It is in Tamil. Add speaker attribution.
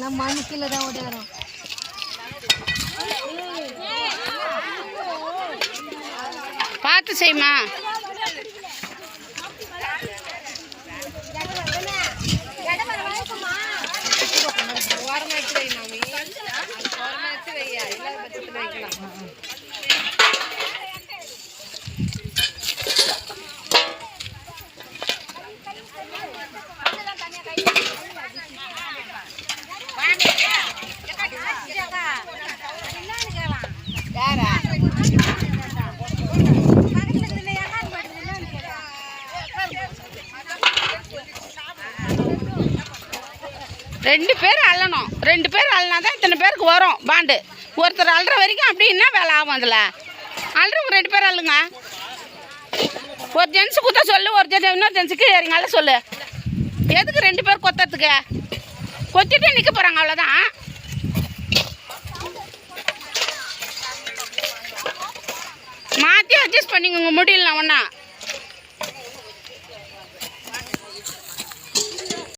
Speaker 1: நம்ம மண்ணு கீழே தான் ஓடியாரோம்.
Speaker 2: பார்த்து செய்யுமா. ரெண்டு பேர் அள்ளணும். 2 பேர் அள்ளினா தான் இத்தனை பேருக்கு வரும் பாண்டு. ஒருத்தர் அள்ளுற வரைக்கும் அப்படின்னா வேலை ஆகும். அதில் அள்ளுறவங்க 2 பேர் அள்ளுங்க. ஒரு ஜென்ஸு குத்த சொல்லு, ஒரு இன்னொரு ஜென்ஸுக்கு இறங்கால சொல்லு. எதுக்கு 2 பேர் கொத்துறதுக்கு? கொத்திட்டு நிற்க போகிறாங்க, அவ்வளோதான். மாற்றி அட்ஜஸ்ட் பண்ணிக்கோங்க முடியல ஒன்றா.